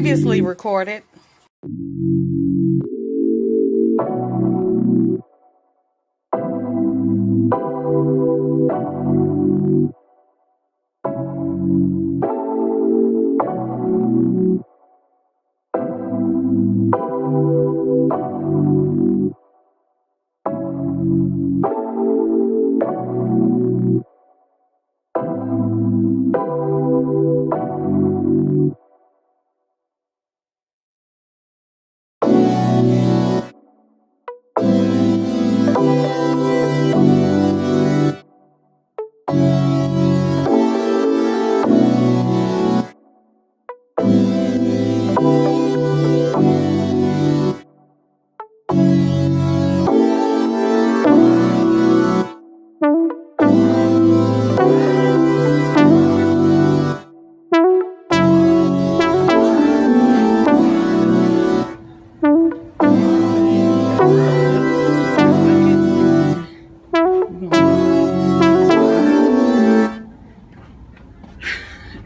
Previously recorded.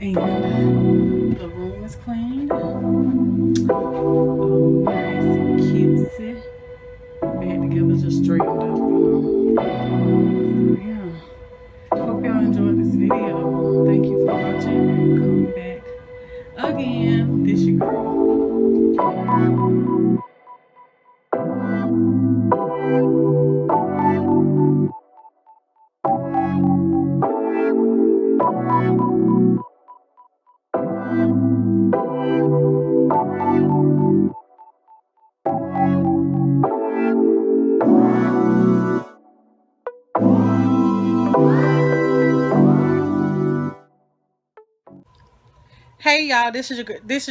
And the room is cleaned. Nice and cutesy. Bed together, just straightened up. So yeah. Hope y'all enjoyed this video. Thank you for watching and come back again. This your girl. Hey y'all, this is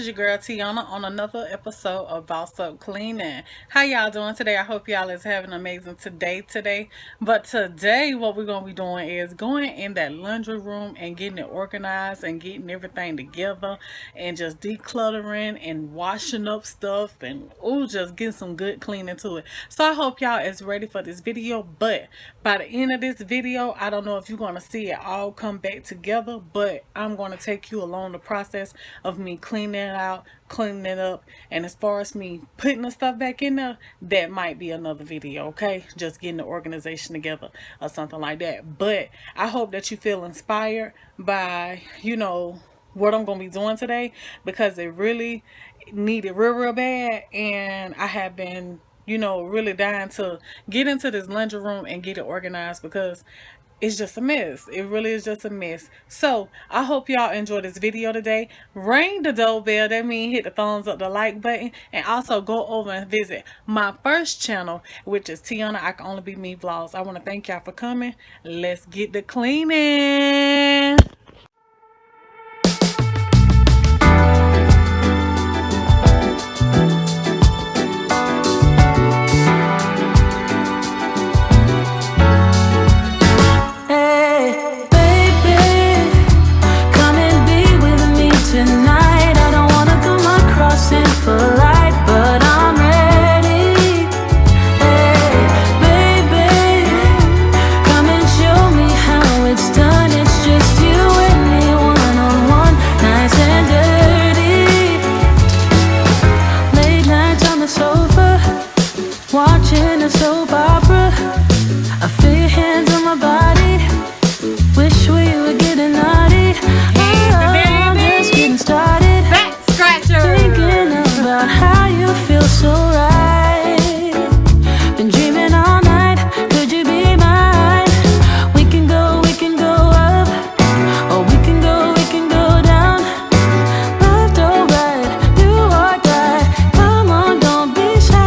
your girl TIANA on another episode of Boss Up Cleaning. How y'all doing today? I hope y'all is having an amazing today. But today what we're gonna be doing is going in that laundry room and getting it organized and getting everything together and just decluttering and washing up stuff and just getting some good cleaning to it. So I hope y'all is ready for this video. But by the end of this video, I don't know if you're gonna see it all come back together, but I'm gonna take you along the process of me cleaning it out, cleaning it up, and as far as me putting the stuff back in there, that might be another video, okay? Just getting the organization together or something like that. But I hope that you feel inspired by, what I'm gonna be doing today, because it really needed real bad, and I have been really dying to get into this laundry room and get it organized because it's just a mess. It really is just a mess. So I hope y'all enjoy this video today. Ring the doorbell. That means hit the thumbs up, the like button, and also go over and visit my first channel, which is TIANA I Can Only Be Me Vlogs. I want to thank y'all for coming. Let's get the cleaning. Watching a soap opera, I feel your hands on my body. Wish we were getting naughty. I'm just getting started. Back scratcher. Thinking about how you feel so right. Been dreaming all night. Could you be mine? We can go up, or we can go down. Left or right, do or die. Come on, don't be shy.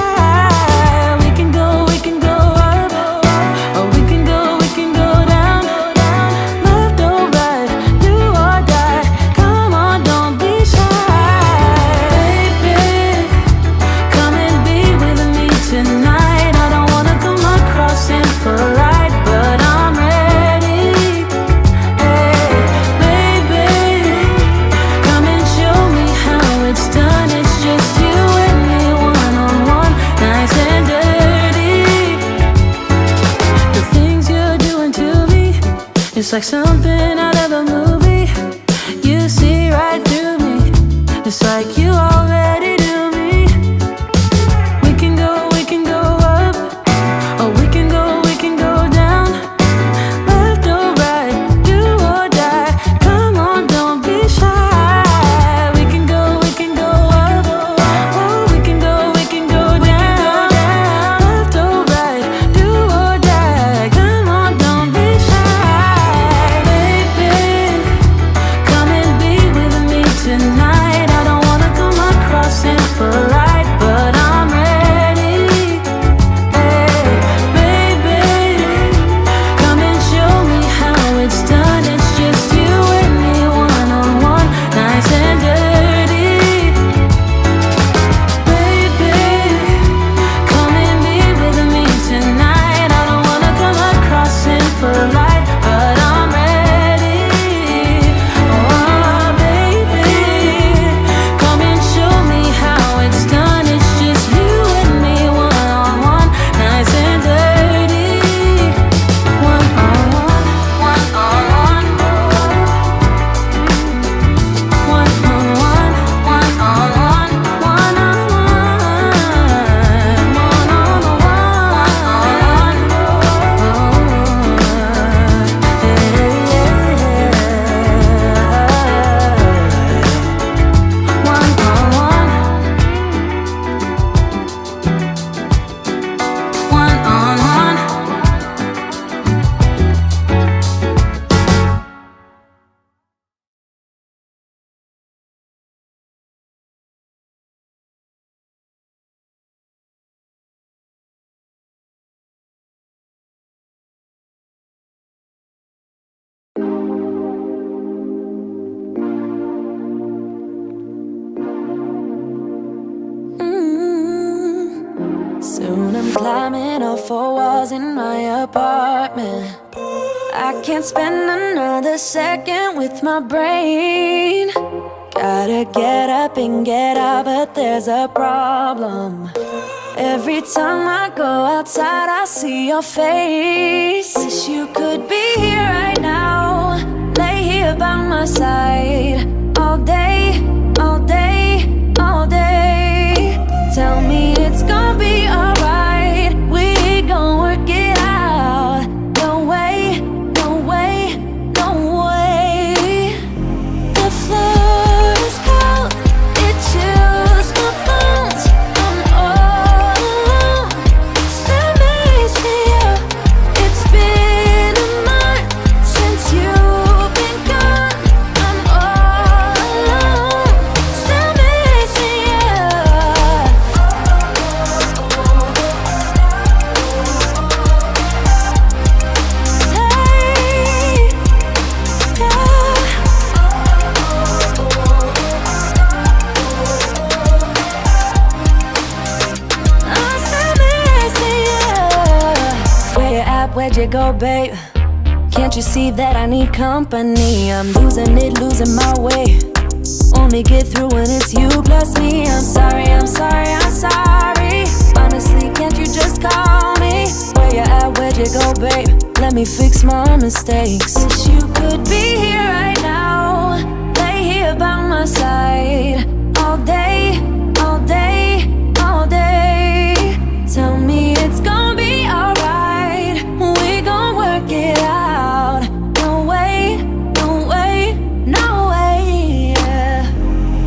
It's like something out of a movie. You see right through me. There's just like you already do me. We can go up, or we can go down. Left or right, do or die. Come on, don't be shy. We can go up, or we can go down. Left or right, do or die. Come on, don't be shy. Baby, come and be with me tonight. I don't wanna come across impolite, but I'm ready. Hey, baby, come and show me how it's done. It's just you and me, one-on-one, nice and dirty. Baby, come and be with me tonight. I don't wanna come across impolite, but I'm ready. Oh, baby, come and show me how it's done. It's just you and me, one-on-one, nice and dirty. One-on-one, one-on-one, one-on-one, one-on-one, one-on-one. Soon I'm climbing up 4 walls in my apartment. I can't spend another second with my brain. Gotta get up and get out, but there's a problem. Every time I go outside, I see your face. Wish you could be here right now, lay here by my side, all day, all day, all day. Tell me it's gonna be alright. We gon' work it out. No way, no way, no way. The floor is cold, it chills my bones. I'm all alone, still missing you. It's been a month since you've been gone. I'm all alone, still missing you. Hey, yeah. I'm still missing you. Where you at? Where'd you go, babe? Can't you see that I need company? I'm losing it, losing my way. Only get through when it's you plus me. I'm sorry, I'm sorry, I'm sorry. Honestly, can't you just call me? Where you at? Where'd you go, babe? Let me fix my mistakes. Wish you could be here right now, lay here by my side, all day, all day, all day. Tell me it's gonna be alright. We gon' work it out. No way, no way, no way. Yeah.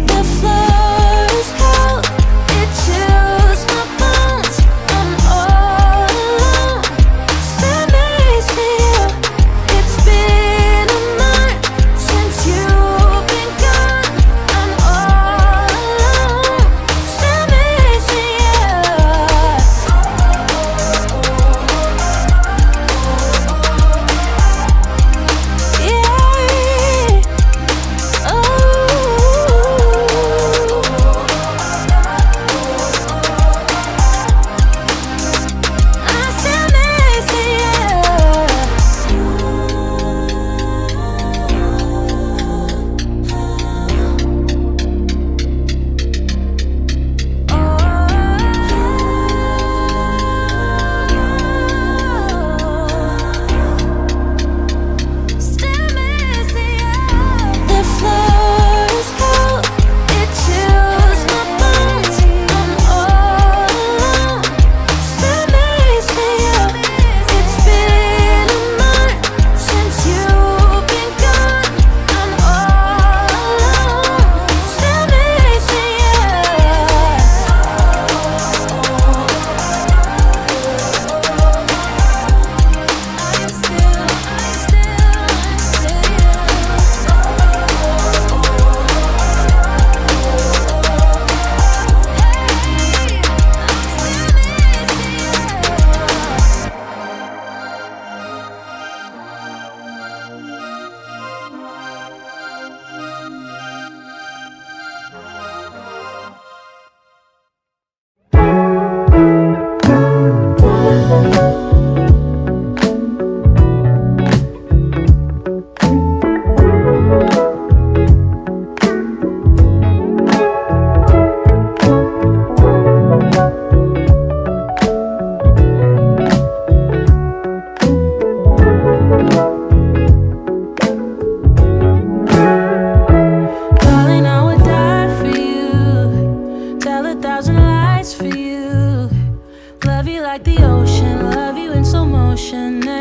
The floor is cold, it chills my bones. I'm all alone, still missing you. It's been a month since you've been gone. I'm all alone,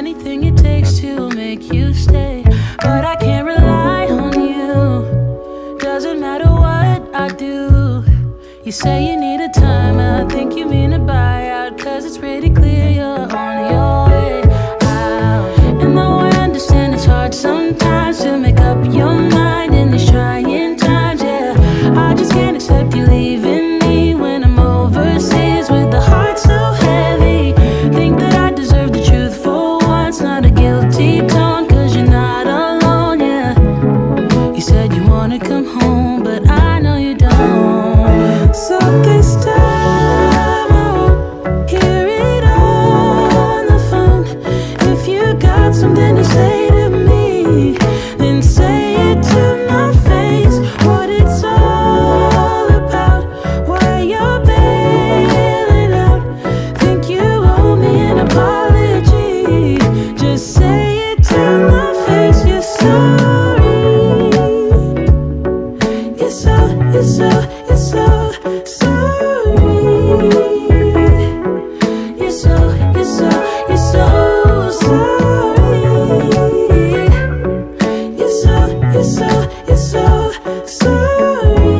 anything it takes to make you stay. But I can't rely on you. Doesn't matter what I do. You say you need a time, I think you mean a buyout, 'cause it's pretty clear you're on your way out. And though I understand it's hard sometimes to make up your mind in these trying times, yeah, I just can't accept you leaving me when I'm overseas with the heart so heavy. Think that I deserve the truth for once, not a guilty tone, 'cause you're not alone, yeah. You said you wanna come home, but I know you don't. So this time I won't hear it on the phone. If you got something to say to me, then say it to my face. What it's all about, why you're bailing out. Think you owe me an apology. Just say it to my face. You're sorry. You're so, you're so, you're so sorry. You're so, you're so, you're so sorry. You're so, you're so, you're so sorry.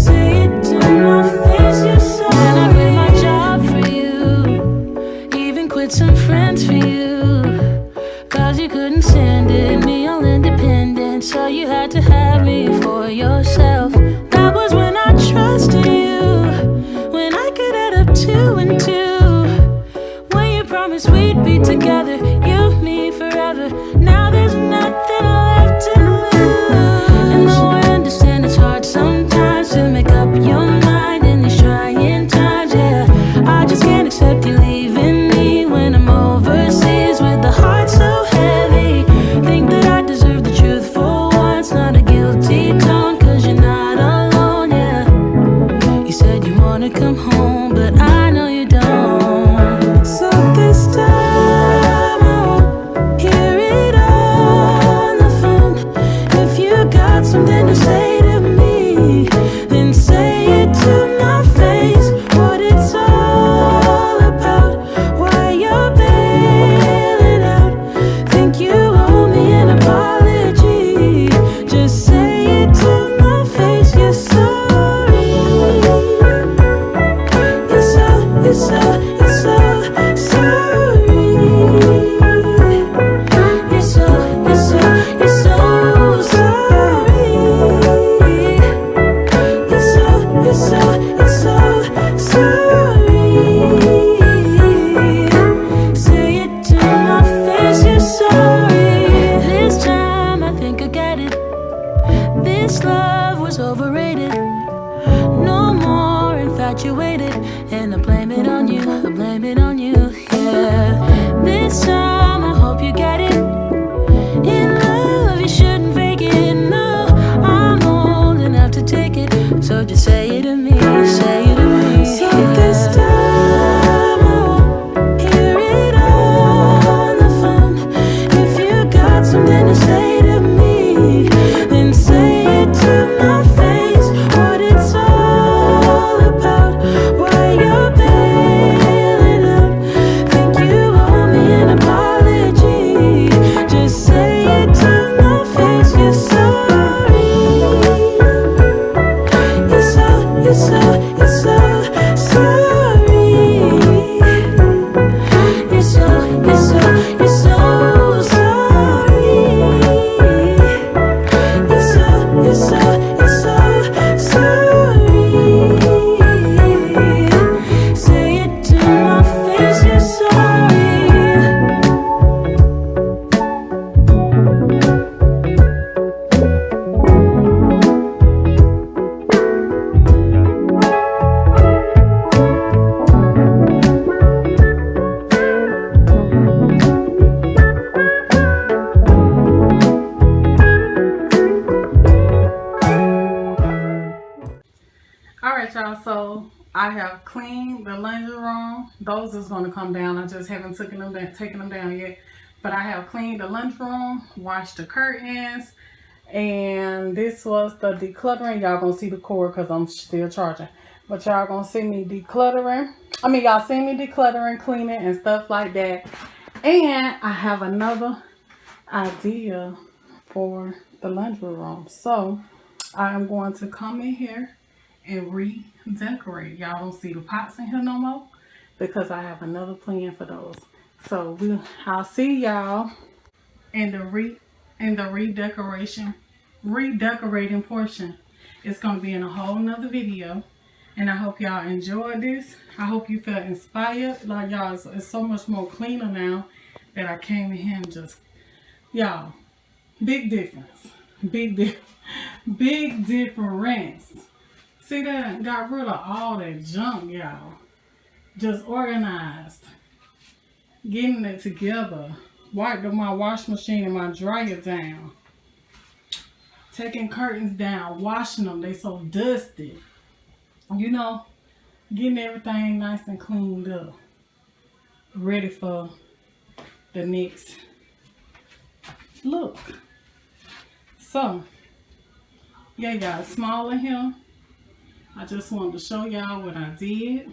Say it to my face. You're sorry. And I quit my job for you, even quit some friends for you, 'cause you couldn't stand it, me all independent, so you had to have me for yourself. That was when I trusted you, when I could add up 2 and 2, when you promised we'd be together, you, me, forever. Now there's nothing left to lose. And though I understand it's hard sometimes to make up your mind in these trying times, yeah, I just can't accept you leaving me when I'm overseas with the heart so heavy. Think that I deserve the truth for once, not a guilty tone, 'cause you're not alone, yeah. You said you wanna come home, but I know you don't. So this time I won't hear it on the phone. If you got something to say to me, then say it to my face. What it's all about, why you're bailing out. Think you owe me an apology. Just say it to my face. You're sorry. You're so, you're so, you're so sorry. You're so, you're so, you're so sorry. You're so, you're so, you're so sorry. Say it to my face. You're sorry. This time I think I get it. This love was overrated. No more infatuated. And I blame it on you, I blame it on you, yeah. This time I hope you get it. In love you shouldn't fake it, no. I'm old enough to take it, so just say it to me, say it to me. So this time I won't hear it on the phone. If you got something to say to me, then say it to my face. What it's all about, why you're bailing out. Think you owe me an apology. Just say it to my face. You're sorry. You're so, you're so, you're so sorry. You're so, you're so, you're so sorry. You're so, you're so, you're so sorry. Say it to my face. You're sorry. Alright, y'all, so I have cleaned the laundry room. Those is going to come down. I just haven't taken them down yet. But I have cleaned the laundry room, washed the curtains, and this was the decluttering. Y'all gonna see the cord because I'm still charging. But y'all gonna see me decluttering. I mean, y'all see me decluttering, cleaning, and stuff like that. And I have another idea for the laundry room. So I am going to come in here and redecorate. Y'all don't see the pots in here no more because I have another plan for those. So I'll see y'all in the redecorating portion. It's gonna be in a whole nother video. And I hope y'all enjoyed this. I hope you felt inspired. Like y'all, it's so much more cleaner now that I came in here and just, y'all, big difference. Big difference. See that? Got rid of all that junk, y'all. Just organized. Getting it together. Wiped my wash machine and my dryer down. Taking curtains down, washing them. They so dusty. You know, getting everything nice and cleaned up. Ready for the next look. So, yeah, y'all, it's small in here. I just wanted to show y'all what I did.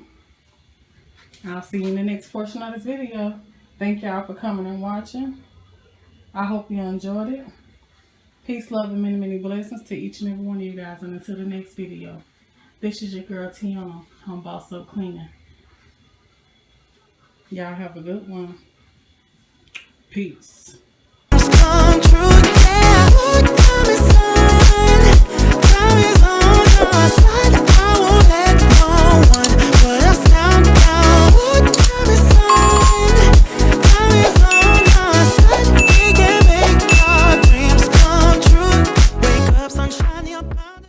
I'll see you in the next portion of this video. Thank y'all for coming and watching. I hope you enjoyed it. Peace, love, and many, many blessings to each and every one of you guys. And until the next video. This is your girl, TIANA. I'm Boss Up Cleaning. Y'all have a good one. Peace.